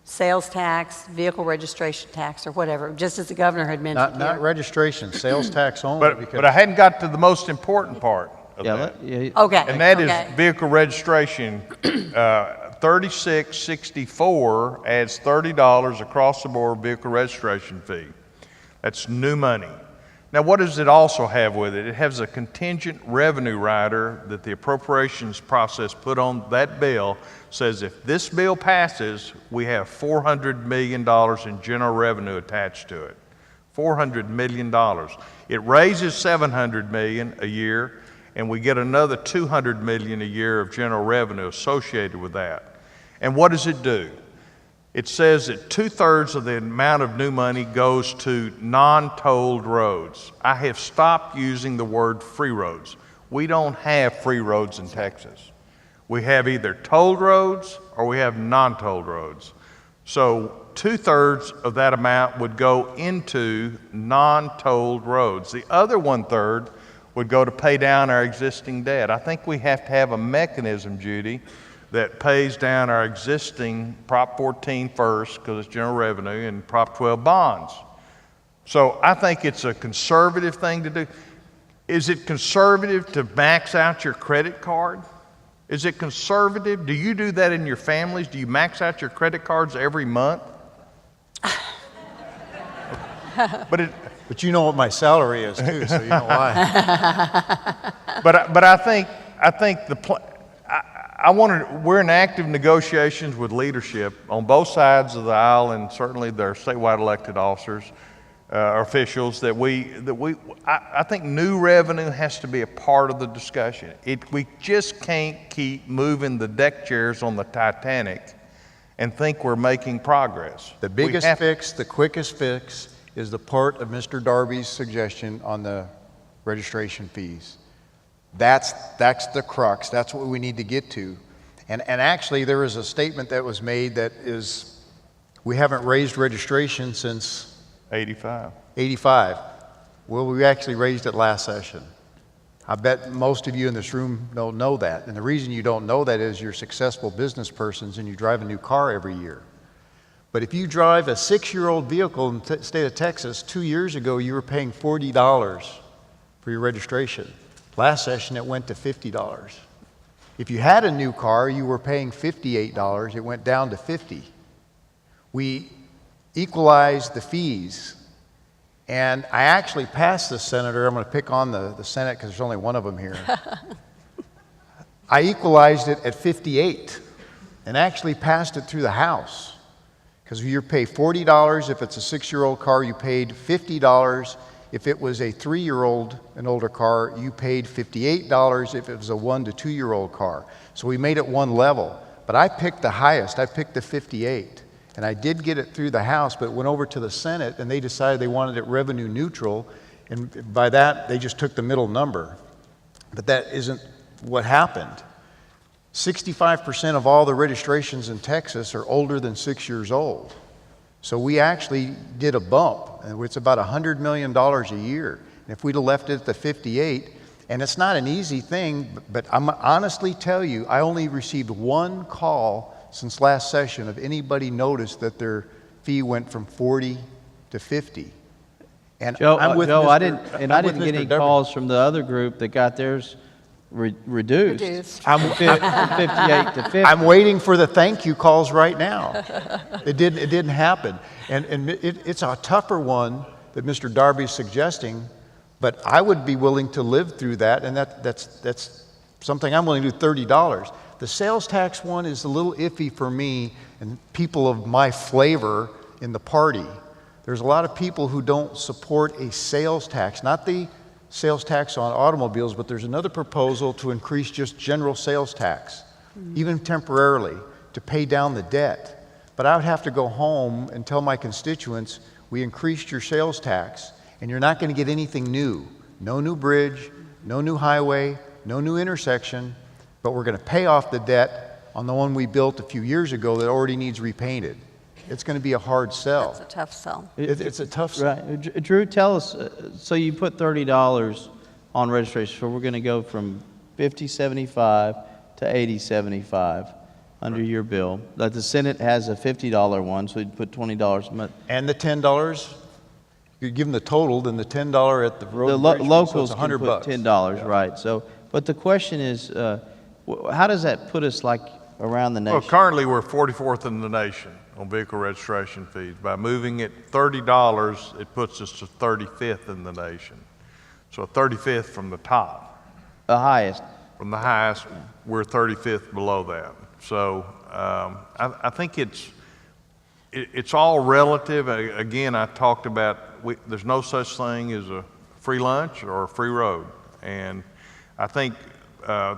sales tax, vehicle registration tax, or whatever, just as the governor had mentioned. Not here. registration, sales tax only. But I hadn't got to the most important part of that. Okay. And that is okay. vehicle registration. 3664 adds $30 across the board vehicle registration fee. That's new money. Now, what does it also have with it? It has a contingent revenue rider that the appropriations process put on that bill, says if this bill passes, we have $400 million in general revenue attached to it. $400 million. It raises $700 million a year, and we get another $200 million a year of general revenue associated with that. And what does it do? It says that 2/3 of the amount of new money goes to non-tolled roads. I have stopped using the word free roads. We don't have free roads in Texas. We have either tolled roads or we have non-tolled roads. So 2/3 of that amount would go into non-tolled roads. The other 1/3 would go to pay down our existing debt. I think we have to have a mechanism, Judy, that pays down our existing Prop 14 first, because it's general revenue, and Prop 12 bonds. So I think it's a conservative thing to do. Is it conservative to max out your credit card? Is it conservative? Do you do that in your families? Do you max out your credit cards every month? But you know what my salary is too, so you know why. But I think we're in active negotiations with leadership on both sides of the aisle, and certainly their statewide elected officers, officials, I think new revenue has to be a part of the discussion. We just can't keep moving the deck chairs on the Titanic and think we're making progress. The biggest fix, the quickest fix, is the part of Mr. Darby's suggestion on the registration fees. That's the crux. That's what we need to get to. And actually, there was a statement that was made that is, we haven't raised registration since 85. Well, we actually raised it last session. I bet most of you in this room don't know that. And the reason you don't know that is you're successful business persons and you drive a new car every year. But if you drive a 6-year-old vehicle in the state of Texas, 2 years ago you were paying $40 for your registration. Last session it went to $50. If you had a new car, you were paying $58. It went down to $50. We equalized the fees. And I actually passed this, Senator. I'm going to pick on the Senate because there's only one of them here. I equalized it at 58 and actually passed it through the House. Because you pay $40 if it's a 6-year-old car, you paid $50. If it was a 3-year-old and older car, you paid $58 if it was a 1 to 2-year-old car. So we made it one level. But I picked the highest. I picked the 58. And I did get it through the House, but it went over to the Senate, and they decided they wanted it revenue neutral. And by that, they just took the middle number. But that isn't what happened. 65% of all the registrations in Texas are older than 6 years old. So we actually did a bump, and it's about $100 million a year. And if we'd have left it at the 58, and it's not an easy thing, but I'm honestly tell you, I only received one call since last session of anybody noticed that their fee went from 40 to 50. And Joe, I'm with Joe, Mr. I didn't get any Mr. calls from the other group that got theirs reduced. I'm, From 58 to 50. I'm waiting for the thank you calls right now. It didn't happen. And it's a tougher one that Mr. Darby's suggesting, but I would be willing to live through that, and that's something I'm willing to do, $30. The sales tax one is a little iffy for me and people of my flavor in the party. There's a lot of people who don't support a sales tax, not the sales tax on automobiles, but there's another proposal to increase just general sales tax, even temporarily, to pay down the debt. But I would have to go home and tell my constituents, we increased your sales tax, and you're not going to get anything new. No new bridge, no new highway, no new intersection, but we're going to pay off the debt on the one we built a few years ago that already needs repainted. It's going to be a hard sell. That's a tough sell. It's a tough sell. Right. Drew, tell us, so you put $30 on registration, so we're going to go from $50.75 to $80.75 under your bill. That the Senate has a $50 one, so you'd put $20 a month. And the $10, you give them the total, then the $10 at the road The bridge, locals so it's can $100. put $10, right? So, but the question is, how does that put us like around the nation? Well, currently we're 44th in the nation. on vehicle registration fees. By moving it $30, it puts us to 35th in the nation. So 35th from the top. The highest. From the highest, we're 35th below that. So I think it's all relative. Again, I talked about there's no such thing as a free lunch or a free road. And I think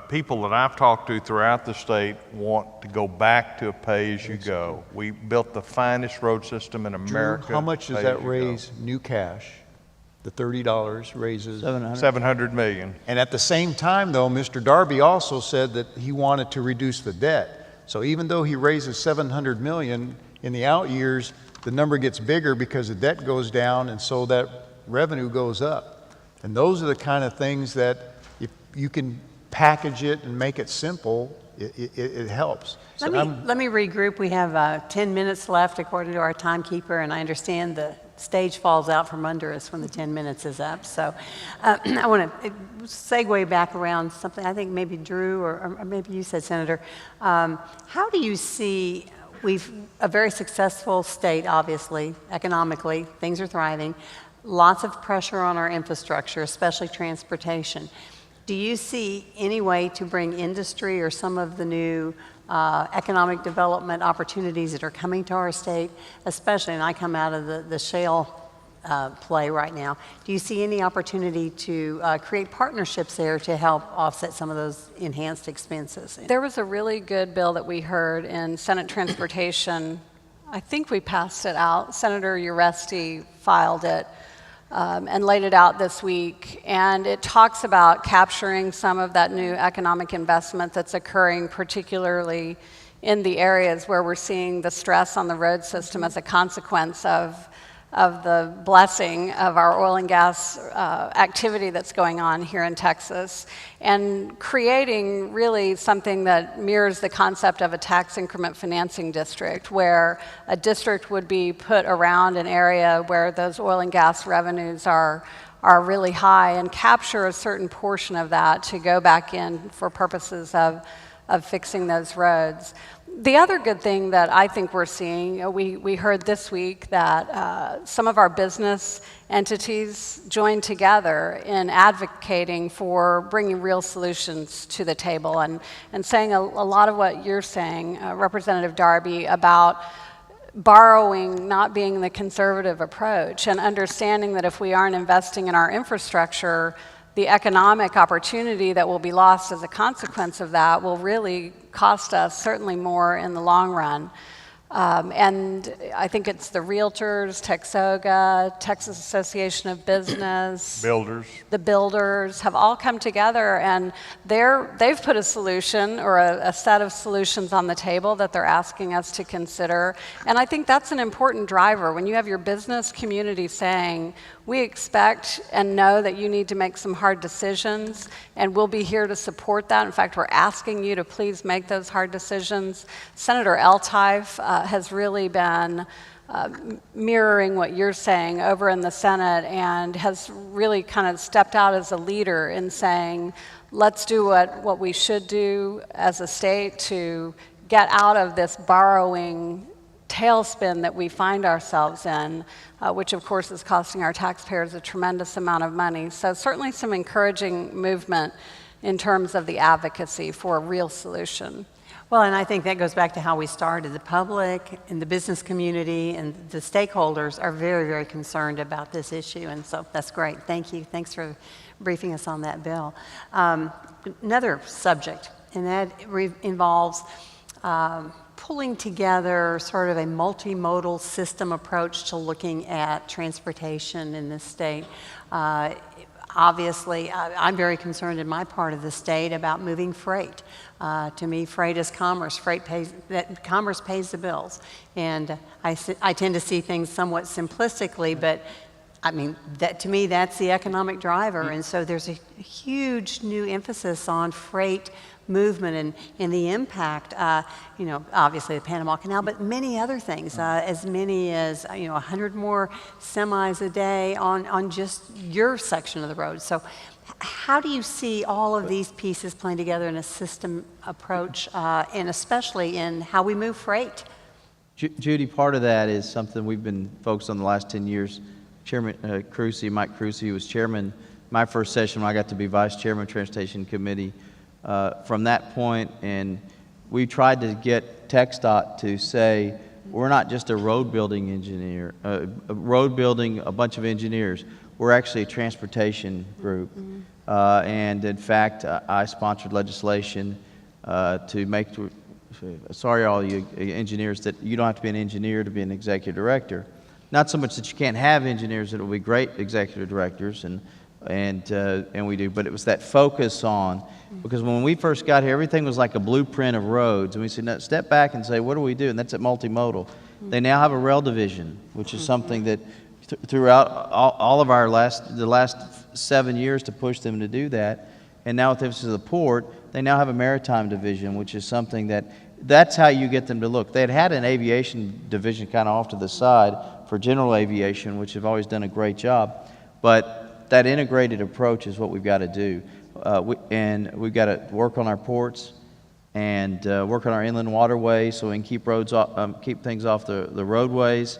people that I've talked to throughout the state want to go back to a pay-as-you-go. We built the finest road system in America. Drew, how much does that raise new cash? The $30 raises 700 million. And at the same time, though, Mr. Darby also said that he wanted to reduce the debt. So even though he raises 700 million in the out years, the number gets bigger because the debt goes down, and so that revenue goes up. And those are the kind of things that if you can package it and make it simple, it helps. So Let me regroup. We have 10 minutes left according to our timekeeper, and I understand the stage falls out from under us when the 10 minutes is up. So I want to segue back around something I think maybe Drew or maybe you said, Senator. How do you see, we've a very successful state, obviously, economically, things are thriving, lots of pressure on our infrastructure, especially transportation. Do you see any way to bring industry or some of the new economic development opportunities that are coming to our state, especially, and I come out of the shale play right now, do you see any opportunity to create partnerships there to help offset some of those enhanced expenses? There was a really good bill that we heard in Senate Transportation. I think we passed it out. Senator Uresti filed it. And laid it out this week. And it talks about capturing some of that new economic investment that's occurring, particularly in the areas where we're seeing the stress on the road system as a consequence of the blessing of our oil and gas activity that's going on here in Texas, and creating really something that mirrors the concept of a tax increment financing district, where a district would be put around an area where those oil and gas revenues are really high, and capture a certain portion of that to go back in for purposes of fixing those roads. The other good thing that I think we're seeing, we heard this week that some of our business entities joined together in advocating for bringing real solutions to the table, and saying a lot of what you're saying, Representative Darby, about borrowing not being the conservative approach, and understanding that if we aren't investing in our infrastructure, the economic opportunity that will be lost as a consequence of that will really cost us certainly more in the long run. And I think it's the realtors, Texoga, Texas Association of Business, the builders have all come together, and they've put a solution or a set of solutions on the table that they're asking us to consider. And I think that's an important driver. When you have your business community saying, we expect and know that you need to make some hard decisions, and we'll be here to support that. In fact, we're asking you to please make those hard decisions. Senator Eltife has really been mirroring what you're saying over in the Senate, and has really kind of stepped out as a leader in saying, let's do what we should do as a state to get out of this borrowing tailspin that we find ourselves in, which of course is costing our taxpayers a tremendous amount of money. So certainly some encouraging movement in terms of the advocacy for a real solution. Well, and I think that goes back to how we started. The public and the business community and the stakeholders are very, very concerned about this issue, and so that's great. Thank you. Thanks for briefing us on that bill. Another subject, and that involves pulling together sort of a multimodal system approach to looking at transportation in this state. Obviously, I'm very concerned in my part of the state about moving freight. To me, freight is commerce. Commerce pays the bills. And I tend to see things somewhat simplistically, but I mean, to me, that's the economic driver. And so there's a huge new emphasis on freight movement and the impact, obviously the Panama Canal, but many other things, as many as 100 more semis a day on just your section of the road. So how do you see all of these pieces playing together in a system approach, and especially in how we move freight? Judy, part of that is something we've been focused on the last 10 years. Chairman Crucy, Mike Crucy, was chairman my first session when I got to be vice chairman of Transportation Committee. From that point, and we tried to get TxDOT to say, we're not just a road building engineer, a bunch of engineers. We're actually a transportation group. And in fact, I sponsored legislation to make, sorry all you engineers, that you don't have to be an engineer to be an executive director. Not so much that you can't have engineers that will be great executive directors, and we do, but it was that focus on, because when we first got here, everything was like a blueprint of roads, and we said, no, step back and say, what do we do? And that's at multimodal. They now have a rail division, which is something that throughout all of the last 7 years to push them to do that, and now with the emphasis of the port, they now have a maritime division, which is something that's how you get them to look. They had an aviation division kind of off to the side for general aviation, which have always done a great job, but that integrated approach is what we've got to do. And we've got to work on our ports and work on our inland waterways so we can keep things off the roadways.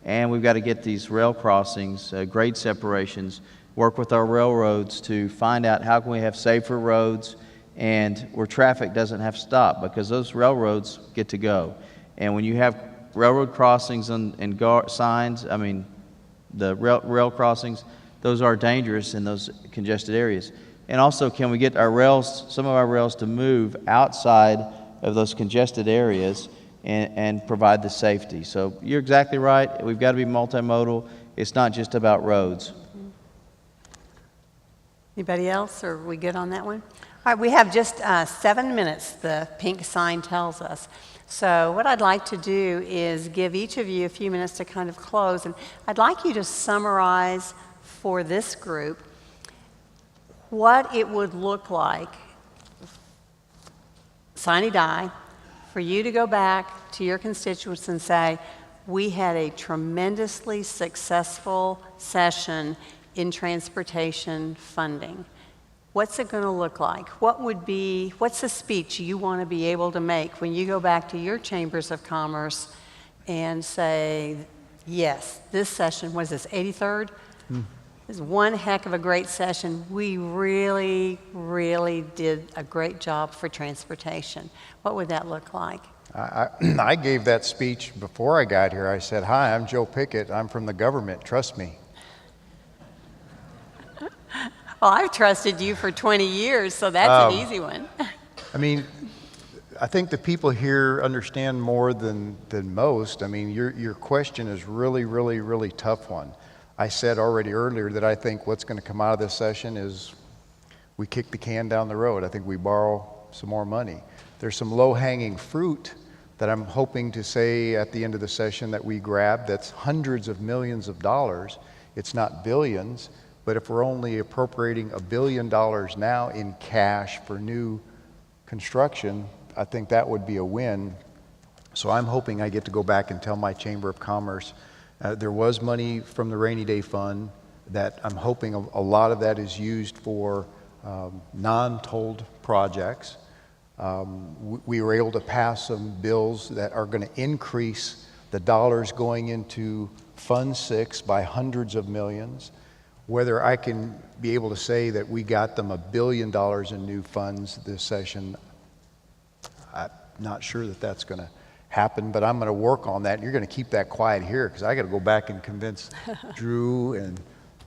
And we've got to get these rail crossings, grade separations, work with our railroads to find out how can we have safer roads and where traffic doesn't have to stop, because those railroads get to go. And when you have railroad crossings and signs, I mean, the rail crossings, those are dangerous in those congested areas. And also, can we get some of our rails to move outside of those congested areas and provide the safety? So you're exactly right. We've got to be multimodal. It's not just about roads. Anybody else, or are we good on that one? All right, we have just 7 minutes, the pink sign tells us. So what I'd like to do is give each of you a few minutes to kind of close, and I'd like you to summarize for this group what it would look like, sine die, for you to go back to your constituents and say, we had a tremendously successful session in transportation funding. What's it going to look like? What's the speech you want to be able to make when you go back to your chambers of commerce and say, yes, this session, what is this, 83rd? This is one heck of a great session. We really, really did a great job for transportation. What would that look like? I gave that speech before I got here. I said, hi, I'm Joe Pickett. I'm from the government. Trust me. Well, I've trusted you for 20 years, so that's an easy one. I mean, I think the people here understand more than most. I mean, your question is really, really, really tough one. I said already earlier that I think what's going to come out of this session is we kick the can down the road. I think we borrow some more money. There's some low-hanging fruit that I'm hoping to say at the end of the session that we grab that's hundreds of millions of dollars. It's not billions. But if we're only appropriating $1 billion now in cash for new construction, I think that would be a win. So I'm hoping I get to go back and tell my Chamber of Commerce there was money from the rainy day fund that I'm hoping a lot of that is used for non-tolled projects. We were able to pass some bills that are going to increase the dollars going into Fund 6 by hundreds of millions. Whether I can be able to say that we got them $1 billion in new funds this session, I'm not sure that that's going to happen, but I'm going to work on that. You're going to keep that quiet here because I got to go back and convince Drew and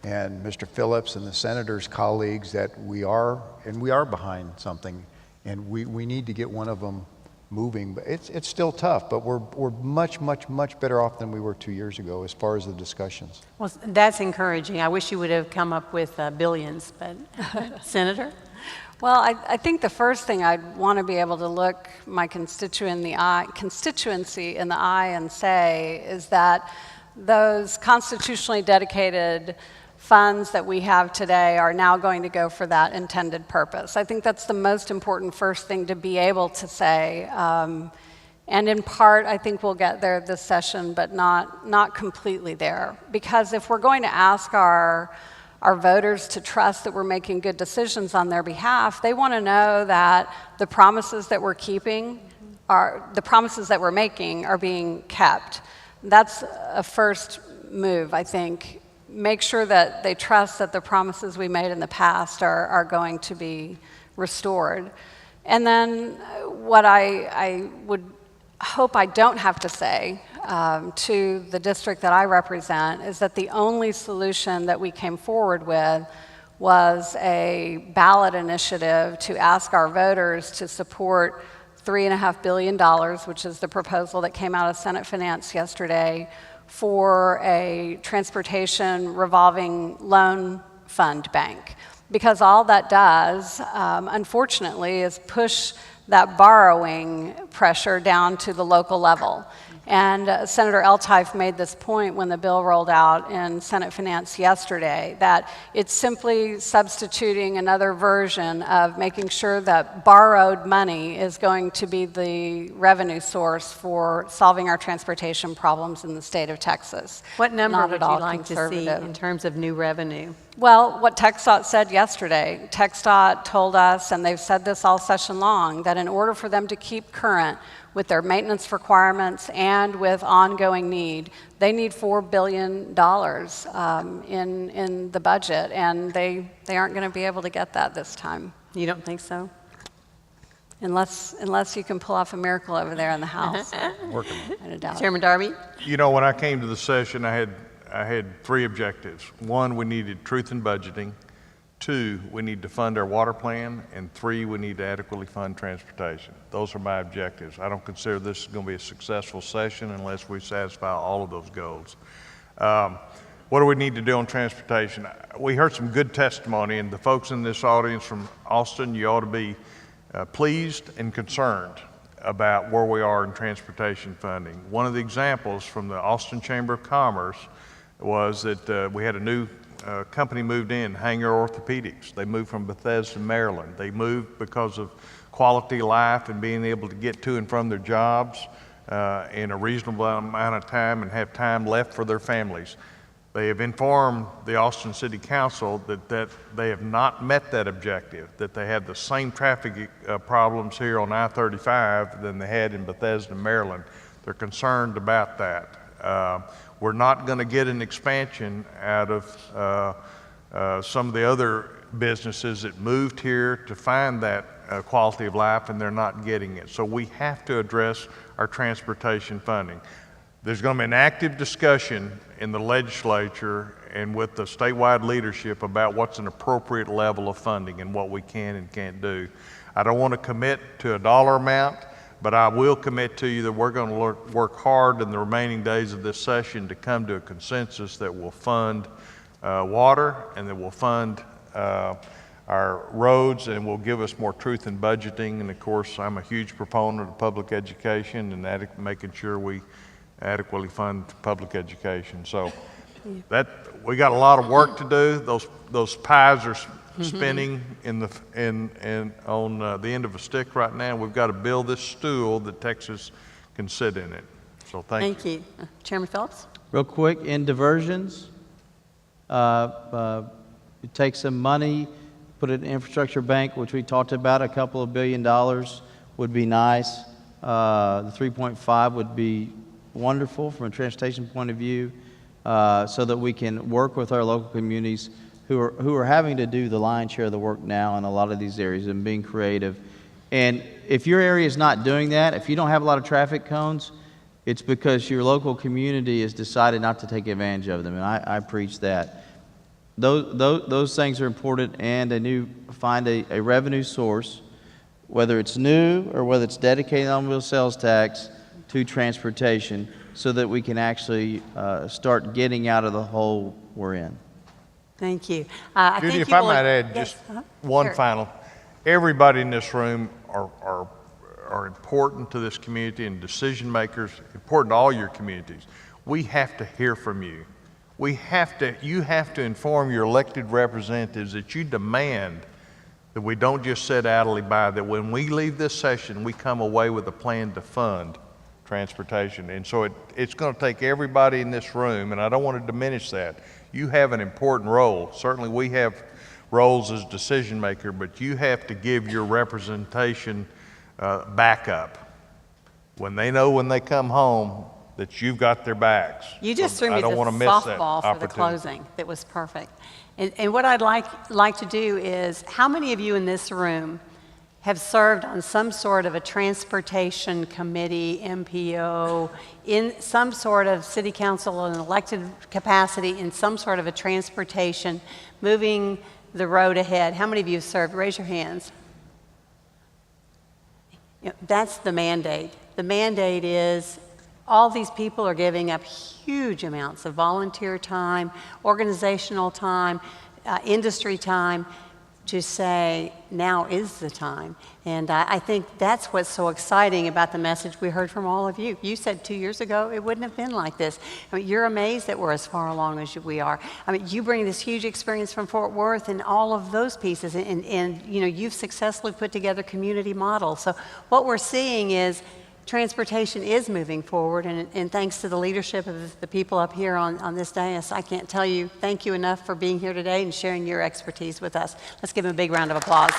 Mr. Phillips and the senator's colleagues that we are behind something, and we need to get one of them moving. But it's still tough, but we're much, much, much better off than we were 2 years ago as far as the discussions. Well, that's encouraging. I wish you would have come up with billions, but Senator? Well, I think the first thing I'd want to be able to look my constituency in the eye and say is that those constitutionally dedicated funds that we have today are now going to go for that intended purpose. I think that's the most important first thing to be able to say. And in part, I think we'll get there this session, but not completely there. Because if we're going to ask our voters to trust that we're making good decisions on their behalf, they want to know that the promises that we're keeping the promises that we're making are being kept. That's a first move, I think. Make sure that they trust that the promises we made in the past are going to be restored. And then what I would hope I don't have to say to the district that I represent is that the only solution that we came forward with was a ballot initiative to ask our voters to support $3.5 billion, which is the proposal that came out of Senate Finance yesterday, for a transportation revolving loan fund bank. Because all that does, unfortunately, is push that borrowing pressure down to the local level. And Senator Eltife made this point when the bill rolled out in Senate Finance yesterday, that it's simply substituting another version of making sure that borrowed money is going to be the revenue source for solving our transportation problems in the state of Texas. What number Not would at you all like to see conservative. in terms of new revenue? Well, what TxDOT said yesterday, TxDOT told us, and they've said this all session long, that in order for them to keep current with their maintenance requirements and with ongoing need, they need $4 billion in the budget, and they aren't going to be able to get that this time. You don't think so? Unless you can pull off a miracle over there in the House. Working. I doubt it. Chairman Darby? You know, when I came to the session, I had three objectives. One, we needed truth in budgeting. Two, we need to fund our water plan. And three, we need to adequately fund transportation. Those are my objectives. I don't consider this is going to be a successful session unless we satisfy all of those goals. What do we need to do on transportation? We heard some good testimony, and the folks in this audience from Austin, you ought to be pleased and concerned about where we are in transportation funding. One of the examples from the Austin Chamber of Commerce was that we had a new company moved in, Hanger Orthopedics. They moved from Bethesda, Maryland. They moved because of quality of life and being able to get to and from their jobs in a reasonable amount of time and have time left for their families. They have informed the Austin City Council that they have not met that objective, that they have the same traffic problems here on I-35 than they had in Bethesda, Maryland. They're concerned about that. We're not going to get an expansion out of some of the other businesses that moved here to find that quality of life, and they're not getting it. So we have to address our transportation funding. There's going to be an active discussion in the legislature and with the statewide leadership about what's an appropriate level of funding and what we can and can't do. I don't want to commit to a dollar amount, but I will commit to you that we're going to work hard in the remaining days of this session to come to a consensus that will fund water and that will fund our roads and will give us more truth in budgeting. And of course, I'm a huge proponent of public education and making sure we adequately fund public education. So that we got a lot of work to do. Those pies are spinning on the end of a stick right now. We've got to build this stool that Texas can sit in it. So thank you. Thank you. Chairman Phillips? Real quick, in diversions, you take some money, put it in infrastructure bank, which we talked about, a couple of $1 billion would be nice. The 3.5 would be wonderful from a transportation point of view, so that we can work with our local communities who are having to do the lion's share of the work now in a lot of these areas and being creative. And if your area is not doing that, if you don't have a lot of traffic cones, it's because your local community has decided not to take advantage of them, and I preach that. Those things are important, and find a revenue source, whether it's new or whether it's dedicated automobile sales tax to transportation, so that we can actually start getting out of the hole we're in. Thank you. Judy, if I might add just one final. Everybody in this room are important to this community and decision makers, important to all your communities. We have to hear from you. You have to inform your elected representatives that you demand that we don't just sit idly by, that when we leave this session, we come away with a plan to fund transportation. And so it's going to take everybody in this room, and I don't want to diminish that. You have an important role. Certainly we have roles as decision maker, but you have to give your representation backup. when they know when they come home that you've got their backs. You just So threw I me the don't wanna miss that softball for the opportunity. closing. That was perfect. And what I'd like to do is, how many of you in this room have served on some sort of a transportation committee, MPO, in some sort of city council, an elected capacity, in some sort of a transportation, moving the road ahead? How many of you have served? Raise your hands. You know, that's the mandate. The mandate is all these people are giving up huge amounts of volunteer time, organizational time, industry time to say, now is the time. And I think that's what's so exciting about the message we heard from all of you. You said 2 years ago it wouldn't have been like this. I mean, you're amazed that we're as far along as we are. I mean, you bring this huge experience from Fort Worth and all of those pieces, and you know, you've successfully put together community models. So what we're seeing is transportation is moving forward, and thanks to the leadership of the people up here on this dais, I can't tell you thank you enough for being here today and sharing your expertise with us. Let's give them a big round of applause.